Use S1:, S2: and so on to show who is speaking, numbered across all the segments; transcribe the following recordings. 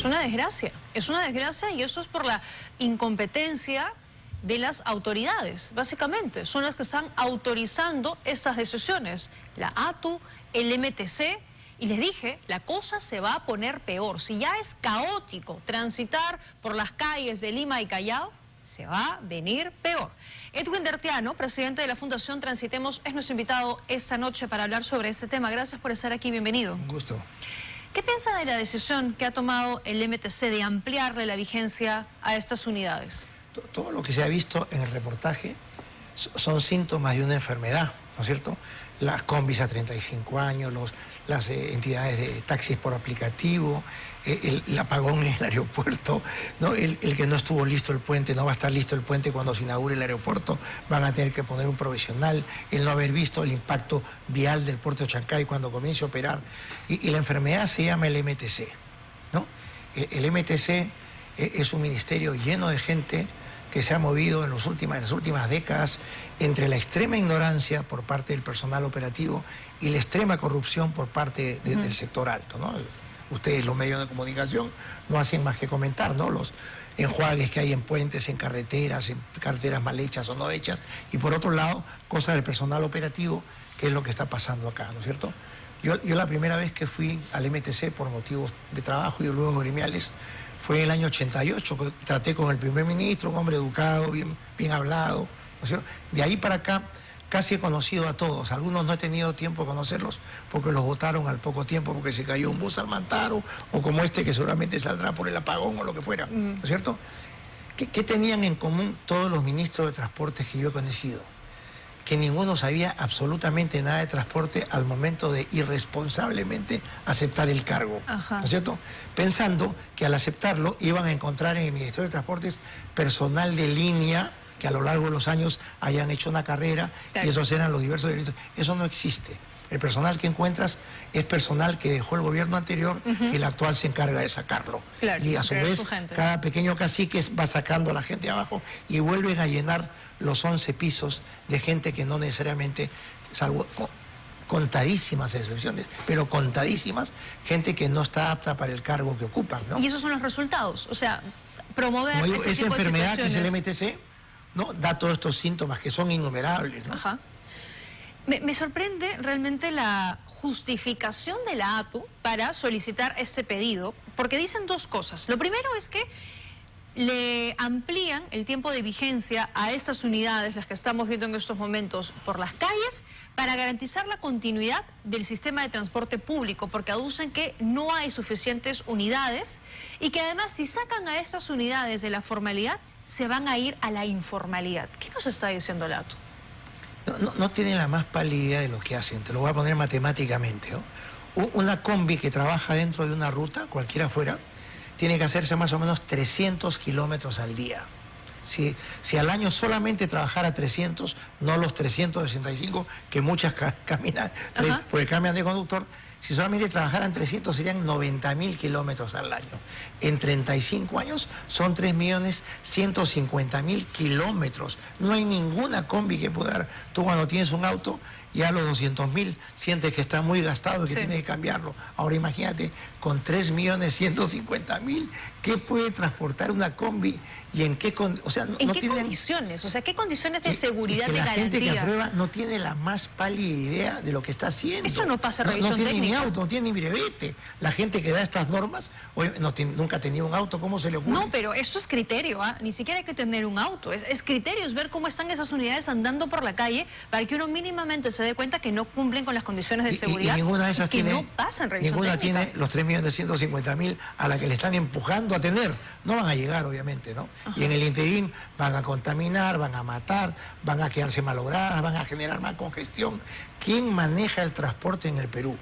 S1: Es una desgracia y eso es por la incompetencia de las autoridades, básicamente. Son las que están autorizando estas decisiones, la ATU, el MTC, y les dije, la cosa se va a poner peor. Si ya es caótico transitar por las calles de Lima y Callao, se va a venir peor. Edwin Dertiano, presidente de la Fundación Transitemos, es nuestro invitado esta noche para hablar sobre este tema. Gracias por estar aquí, bienvenido.
S2: Un gusto.
S1: ¿Qué piensa de la decisión que ha tomado el MTC de ampliarle la vigencia a estas unidades?
S2: Todo lo que se ha visto en el reportaje son síntomas de una enfermedad, ¿no es cierto? Las combis a 35 años, las entidades de taxis por aplicativo, el apagón en el aeropuerto, ¿no? El que no estuvo listo el puente, no va a estar listo el puente cuando se inaugure el aeropuerto, van a tener que poner un provisional, el no haber visto el impacto vial del puerto de Chancay cuando comience a operar. Y la enfermedad se llama el MTC, ¿no? El MTC es un ministerio lleno de gente que se ha movido en las últimas décadas entre la extrema ignorancia por parte del personal operativo y la extrema corrupción por parte del sector alto, ¿no? Ustedes, los medios de comunicación, no hacen más que comentar, ¿no? Los enjuagues que hay en puentes, en carreteras mal hechas o no hechas, y por otro lado, cosas del personal operativo, que es lo que está pasando acá, ¿no es cierto? Yo la primera vez que fui al MTC por motivos de trabajo y luego gremiales, fue en el año 88, que traté con el primer ministro, un hombre educado, bien hablado, ¿no es cierto? De ahí para acá casi he conocido a todos. Algunos no he tenido tiempo de conocerlos porque los votaron al poco tiempo porque se cayó un bus al Mantaro, o como este que seguramente saldrá por el apagón o lo que fuera, ¿no es cierto? ¿Qué tenían en común todos los ministros de transportes que yo he conocido? Que ninguno sabía absolutamente nada de transporte al momento de irresponsablemente aceptar el cargo, ¿no es cierto? Pensando que al aceptarlo iban a encontrar en el Ministerio de Transportes personal de línea que a lo largo de los años hayan hecho una carrera, y esos eran los diversos delitos. Eso no existe. El personal que encuentras es personal que dejó el gobierno anterior y el actual se encarga de sacarlo.
S1: Claro,
S2: y a su vez, cada pequeño cacique va sacando a la gente abajo y vuelven a llenar los 11 pisos de gente que no necesariamente, salvo contadísimas excepciones, pero contadísimas, gente que no está apta para el cargo que ocupan, ¿no?
S1: Y esos son los resultados, o sea, promover
S2: como digo, esa enfermedad que es el
S1: situaciones.
S2: MTC, ¿no? Da todos estos síntomas que son innumerables, ¿no?
S1: Me sorprende realmente la justificación de la ATU para solicitar este pedido, porque dicen dos cosas. Lo primero es que le amplían el tiempo de vigencia a estas unidades, las que estamos viendo en estos momentos, por las calles, para garantizar la continuidad del sistema de transporte público, porque aducen que no hay suficientes unidades y que además si sacan a estas unidades de la formalidad, se van a ir a la informalidad. ¿Qué nos está diciendo la ATU?
S2: No tienen la más pálida idea de lo que hacen, te lo voy a poner matemáticamente, ¿no? Una combi que trabaja dentro de una ruta, cualquiera fuera, tiene que hacerse más o menos 300 kilómetros al día. Si al año solamente trabajara 300, no los 365 que muchas caminan, porque cambian de conductor, si solamente trabajaran 300 serían 90.000 kilómetros al año. En 35 años son 3.150.000 kilómetros. No hay ninguna combi que pueda dar. Tú cuando tienes un auto, ya a los 200.000 sientes que está muy gastado y que tienes que cambiarlo. Ahora imagínate, con 3.150.000, ¿qué puede transportar una combi y en qué condiciones?
S1: ¿En qué condiciones? O sea, ¿qué condiciones de seguridad, de garantía?
S2: La gente que aprueba no tiene la más pálida idea de lo que está haciendo.
S1: Esto no pasa revisión
S2: técnica. No tiene ni auto, no tiene ni brevete. La gente que da estas normas, nunca ha tenido un auto, ¿cómo se le ocurre?
S1: No, pero esto es criterio, ni siquiera hay que tener un auto. Es criterio, es ver cómo están esas unidades andando por la calle para que uno mínimamente se dé cuenta que no cumplen con las condiciones de seguridad.
S2: Y ninguna de esas tiene,
S1: no pasan revisión
S2: ninguna
S1: técnica.
S2: Tiene los 3.150.000 a la que le están empujando a tener. No van a llegar, obviamente, ¿no? Y en el interín van a contaminar, van a matar, van a quedarse malogradas, van a generar más congestión. ¿Quién maneja el transporte en el Perú?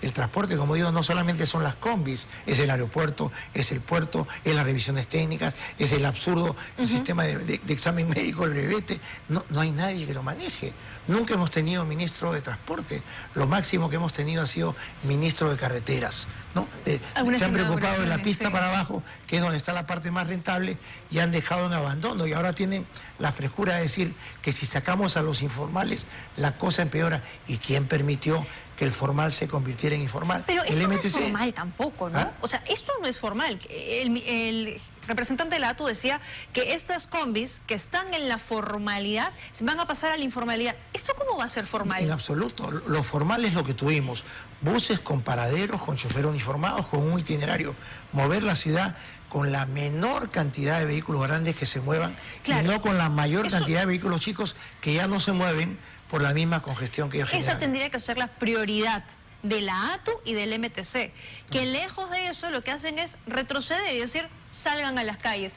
S2: El transporte, como digo, no solamente son las combis, es el aeropuerto, es el puerto, es las revisiones técnicas, es el absurdo el sistema de examen médico, el brevete. No hay nadie que lo maneje. Nunca hemos tenido ministro de transporte. Lo máximo que hemos tenido ha sido ministro de carreteras, ¿no? Se han preocupado de la pista para abajo, que es donde está la parte más rentable, y han dejado en abandono. Y ahora tienen la frescura de decir que si sacamos a los informales, la cosa empeora. ¿Y quién permitió que el formal se convirtiera en informal.
S1: Pero
S2: el
S1: esto no
S2: MTC...
S1: es formal tampoco, ¿no?
S2: ¿Ah?
S1: O sea, esto no es formal. El representante de la ATU decía que estas combis que están en la formalidad se van a pasar a la informalidad. ¿Esto cómo va a ser formal?
S2: En absoluto. Lo formal es lo que tuvimos. Buses con paraderos, con choferes uniformados, con un itinerario. Mover la ciudad con la menor cantidad de vehículos grandes que se muevan, claro, y no con la mayor cantidad de vehículos chicos que ya no se mueven por la misma congestión que ellos generan.
S1: Esa tendría que ser la prioridad de la ATU y del MTC, que lejos de eso lo que hacen es retroceder y decir, salgan a las calles.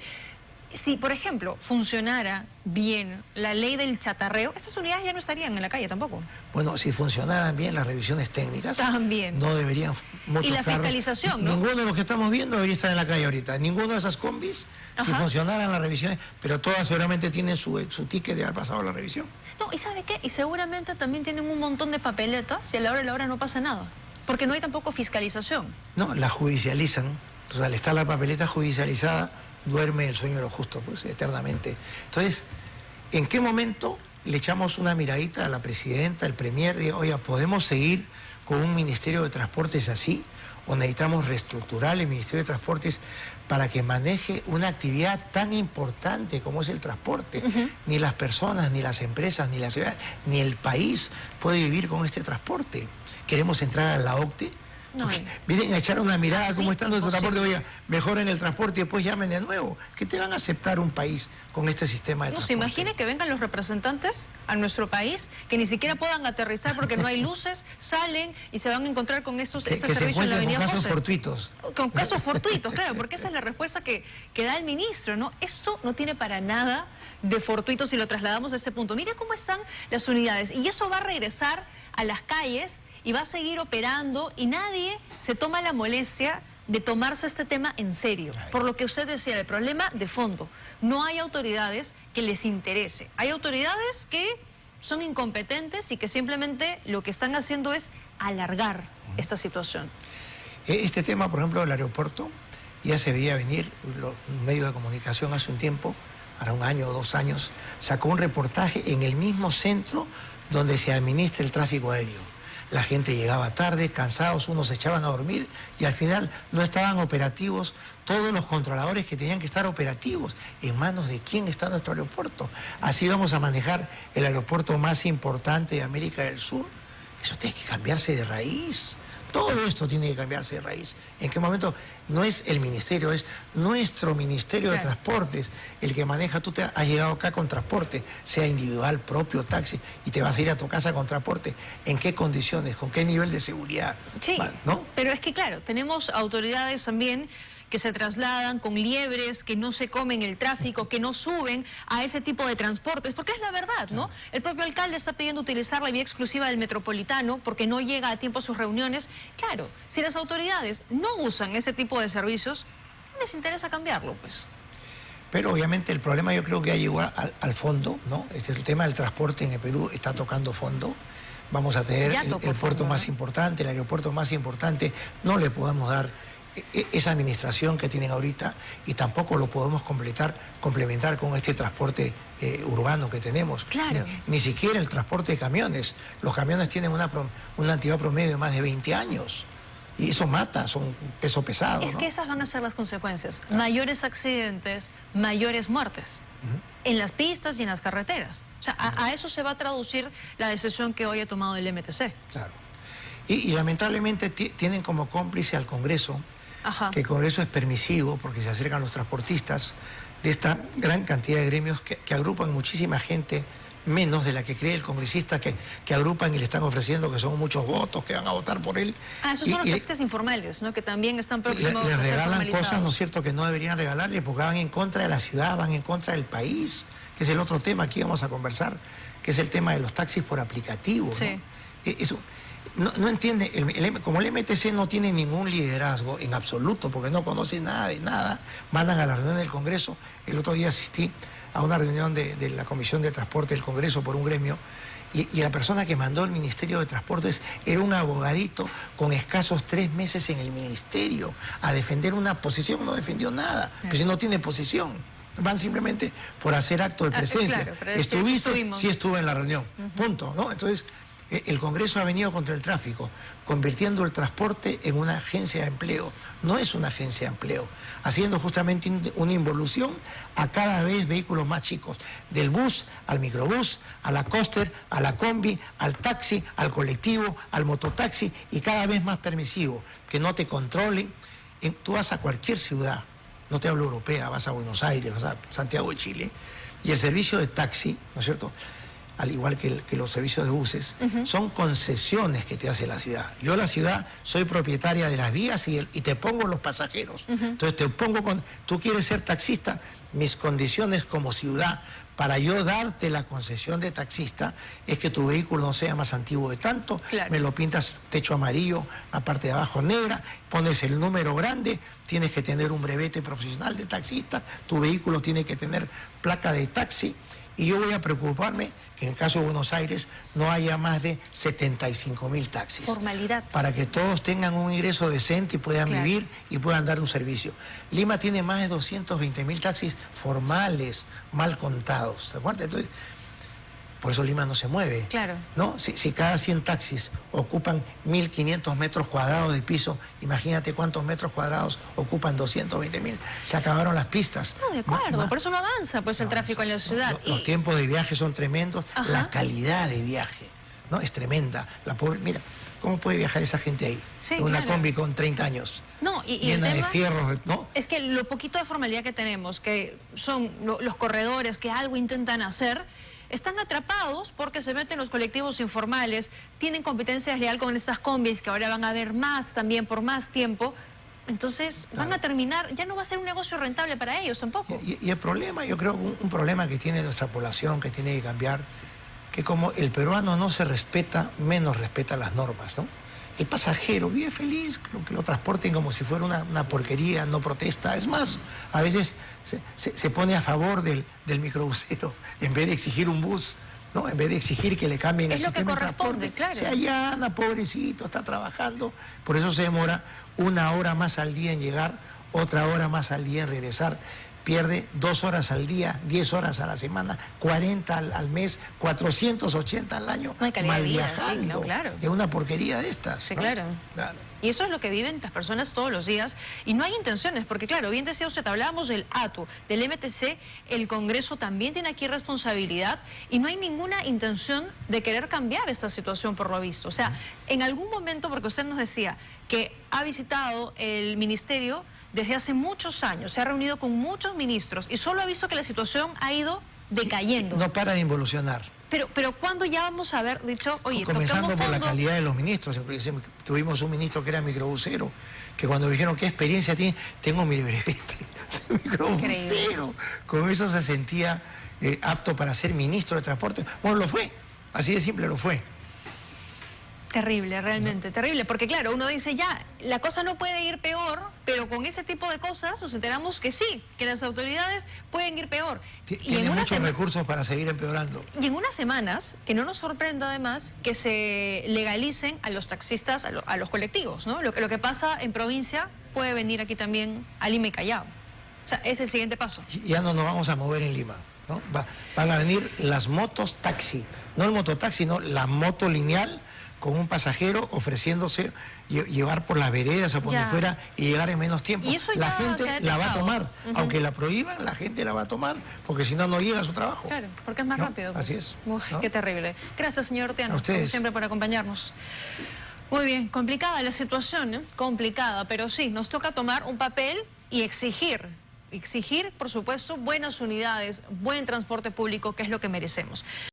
S1: Si, por ejemplo, funcionara bien la ley del chatarreo, esas unidades ya no estarían en la calle tampoco.
S2: Bueno, si funcionaran bien las revisiones técnicas,
S1: también
S2: no deberían muchos
S1: y la
S2: carros,
S1: fiscalización, ¿no?
S2: Ninguno de los que estamos viendo debería estar en la calle ahorita. Ninguno de esas combis, si funcionaran las revisiones, pero todas seguramente tienen su ticket de haber pasado la revisión.
S1: No, ¿y sabe qué? Y seguramente también tienen un montón de papeletas y a la hora de la hora no pasa nada, porque no hay tampoco fiscalización.
S2: No, la judicializan. O sea, al estar la papeleta judicializada, duerme el sueño de los justos, pues, eternamente. Entonces, ¿en qué momento le echamos una miradita a la presidenta, al premier, de, oiga, ¿podemos seguir con un Ministerio de Transportes así? ¿O necesitamos reestructurar el Ministerio de Transportes para que maneje una actividad tan importante como es el transporte? Ni las personas, ni las empresas, ni la ciudad, ni el país puede vivir con este transporte. ¿Queremos entrar a la OCDE? No. Vienen a echar una mirada cómo está nuestro transporte, oiga, mejoren el transporte y después llamen de nuevo. ¿Qué te van a aceptar un país con este sistema de transporte?
S1: ¿Se imagine que vengan los representantes a nuestro país, que ni siquiera puedan aterrizar porque no hay luces, salen y se van a encontrar con este servicio en la avenida
S2: con casos
S1: José?
S2: Fortuitos.
S1: Con casos fortuitos, claro, porque esa es la respuesta que da el ministro, ¿no? Esto no tiene para nada de fortuito si lo trasladamos a ese punto. Mira cómo están las unidades y eso va a regresar a las calles y va a seguir operando y nadie se toma la molestia de tomarse este tema en serio. Por lo que usted decía, el problema de fondo. No hay autoridades que les interese. Hay autoridades que son incompetentes y que simplemente lo que están haciendo es alargar esta situación.
S2: Este tema, por ejemplo, del aeropuerto, ya se veía venir. Los medios de comunicación hace un tiempo, para 1 año o 2 años, sacó un reportaje en el mismo centro donde se administra el tráfico aéreo. La gente llegaba tarde, cansados, unos se echaban a dormir y al final no estaban operativos todos los controladores que tenían que estar operativos. ¿En manos de quién está nuestro aeropuerto? Así vamos a manejar el aeropuerto más importante de América del Sur. Eso tiene que cambiarse de raíz. Todo esto tiene que cambiarse de raíz. ¿En qué momento? No es el ministerio, es nuestro Ministerio de Transportes el que maneja. Tú te has llegado acá con transporte, sea individual, propio, taxi, y te vas a ir a tu casa con transporte. ¿En qué condiciones? ¿Con qué nivel de seguridad?
S1: Sí, ¿no? Pero es que claro, tenemos autoridades también que se trasladan con liebres, que no se comen el tráfico, que no suben a ese tipo de transportes, porque es la verdad, ¿no? El propio alcalde está pidiendo utilizar la vía exclusiva del Metropolitano porque no llega a tiempo a sus reuniones. Claro, si las autoridades no usan ese tipo de servicios, ¿no les interesa cambiarlo, pues?
S2: Pero obviamente el problema yo creo que ya llegó al fondo, ¿no? Es el tema del transporte en el Perú está tocando fondo. Vamos a tener el puerto más importante, el aeropuerto más importante. No le podemos dar esa administración que tienen ahorita y tampoco lo podemos complementar con este transporte urbano que tenemos.
S1: Claro.
S2: Ni siquiera el transporte de camiones. Los camiones tienen una antigüedad promedio de más de 20 años. Y eso mata, son peso pesado.
S1: Es que esas van a ser las consecuencias. Mayores accidentes, mayores muertes. En las pistas y en las carreteras. O sea, a eso se va a traducir la decisión que hoy ha tomado el MTC.
S2: Claro. Y lamentablemente tienen como cómplice al Congreso, que el Congreso es permisivo porque se acercan los transportistas de esta gran cantidad de gremios que agrupan muchísima gente, menos de la que cree el congresista, que agrupan y le están ofreciendo que son muchos votos, que van a votar por él.
S1: Esos son los taxistas informales, ¿no? Que también están próximos a ser
S2: formalizados. Les regalan cosas, ¿no es cierto?, que no deberían regalarle porque van en contra de la ciudad, van en contra del país, que es el otro tema que íbamos a conversar, que es el tema de los taxis por aplicativo, ¿no?
S1: Sí.
S2: Eso, no entiende, como el MTC no tiene ningún liderazgo en absoluto, porque no conoce nada de nada, mandan a la reunión del Congreso. El otro día asistí a una reunión de la Comisión de Transporte del Congreso por un gremio, y la persona que mandó el Ministerio de Transportes era un abogadito con escasos 3 meses en el ministerio a defender una posición. No defendió nada, pues si no tiene posición. Van simplemente por hacer acto de presencia.
S1: Claro,
S2: ¿Estuviste? Sí, estuve en la reunión. Punto, ¿no? Entonces, El Congreso ha venido contra el tráfico, convirtiendo el transporte en una agencia de empleo. No es una agencia de empleo, haciendo justamente una involución a cada vez vehículos más chicos, del bus al microbús, a la coaster, a la combi, al taxi, al colectivo, al mototaxi, y cada vez más permisivo, que no te controlen. Tú vas a cualquier ciudad, no te hablo europea, vas a Buenos Aires, vas a Santiago de Chile, y el servicio de taxi, ¿no es cierto?, al igual que los servicios de buses, son concesiones que te hace la ciudad. Yo la ciudad soy propietaria de las vías y te pongo los pasajeros. Entonces te pongo tú quieres ser taxista, mis condiciones como ciudad para yo darte la concesión de taxista es que tu vehículo no sea más antiguo de tanto, claro. Me lo pintas techo amarillo, la parte de abajo negra, pones el número grande, tienes que tener un brevete profesional de taxista, tu vehículo tiene que tener placa de taxi, y yo voy a preocuparme que en el caso de Buenos Aires no haya más de 75.000 taxis.
S1: Formalidad.
S2: Para que todos tengan un ingreso decente y puedan vivir y puedan dar un servicio. Lima tiene más de 220.000 taxis formales, mal contados. ¿Se acuerdan? Entonces, por eso Lima no se mueve.
S1: Claro.
S2: ¿No? Si cada 100 taxis ocupan 1.500 metros cuadrados de piso, imagínate cuántos metros cuadrados ocupan 220.000. Se acabaron las pistas.
S1: No, de acuerdo, por eso no avanza pues el tráfico en la ciudad.
S2: Los tiempos de viaje son tremendos, la calidad de viaje, ¿no? Es tremenda. Mira, ¿cómo puede viajar esa gente ahí?
S1: Sí,
S2: en una combi con 30 años.
S1: No, y
S2: llena
S1: el tema
S2: de fierros, ¿no?
S1: Es que lo poquito de formalidad que tenemos, que son los corredores que algo intentan hacer, están atrapados porque se meten los colectivos informales, tienen competencia desleal con estas combis que ahora van a haber más también por más tiempo. Entonces van a terminar, ya no va a ser un negocio rentable para ellos tampoco.
S2: Y el problema, yo creo, un problema que tiene nuestra población, que tiene que cambiar, que como el peruano no se respeta, menos respeta las normas, ¿no? El pasajero vive feliz, que lo transporten como si fuera una porquería, no protesta. Es más, a veces se pone a favor del microbusero en vez de exigir un bus, ¿no? En vez de exigir que le cambien el sistema de transporte.
S1: Claro.
S2: Se allana, pobrecito, está trabajando. Por eso se demora 1 hora más al día en llegar, otra hora más al día en regresar. Pierde 2 horas al día, 10 horas a la semana, 40 al mes, 480 al año,
S1: no hay calidad
S2: mal
S1: de vida,
S2: viajando.
S1: sí, no, claro.
S2: Es una porquería de estas.
S1: Sí,
S2: ¿no?
S1: claro.
S2: Claro.
S1: Y eso es lo que viven las personas todos los días. Y no hay intenciones, porque claro, bien decía usted, hablábamos del ATU, del MTC, el Congreso también tiene aquí responsabilidad y no hay ninguna intención de querer cambiar esta situación por lo visto. O sea, en algún momento, porque usted nos decía que ha visitado el ministerio desde hace muchos años, se ha reunido con muchos ministros y solo ha visto que la situación ha ido decayendo.
S2: No para de involucionar.
S1: Pero ¿cuándo ya vamos a haber dicho, oye,
S2: comenzando por la
S1: fondo?
S2: calidad de los ministros? Tuvimos un ministro que era microbusero, que cuando dijeron, ¿qué experiencia tiene? Tengo mi brevete, microbusero. Con eso se sentía apto para ser ministro de transporte. Bueno, lo fue, así de simple lo fue.
S1: Terrible, realmente, terrible, porque claro, uno dice ya, la cosa no puede ir peor, pero con ese tipo de cosas nos enteramos que sí, que las autoridades pueden ir peor.
S2: Tiene muchos recursos para seguir empeorando.
S1: Y en unas semanas, que no nos sorprenda además, que se legalicen a los taxistas, a los colectivos, ¿no? Lo que pasa en provincia puede venir aquí también a Lima y Callao. O sea, es el siguiente paso.
S2: Ya no nos vamos a mover en Lima, ¿no? Van a venir las motos taxi, no el mototaxi, no, la moto lineal, con un pasajero ofreciéndose llevar por las veredas o por donde fuera y llegar en menos tiempo.
S1: ¿Y eso
S2: la gente la va a tomar, aunque la prohíban, la gente la va a tomar, porque si no, no llega a su trabajo.
S1: Claro, porque es más rápido. Pues.
S2: Así es.
S1: Uf, ¿no? Qué terrible. Gracias, señor Orteano, como siempre, por acompañarnos. Muy bien, complicada la situación, ¿eh? Complicada, pero sí, nos toca tomar un papel y exigir, por supuesto, buenas unidades, buen transporte público, que es lo que merecemos.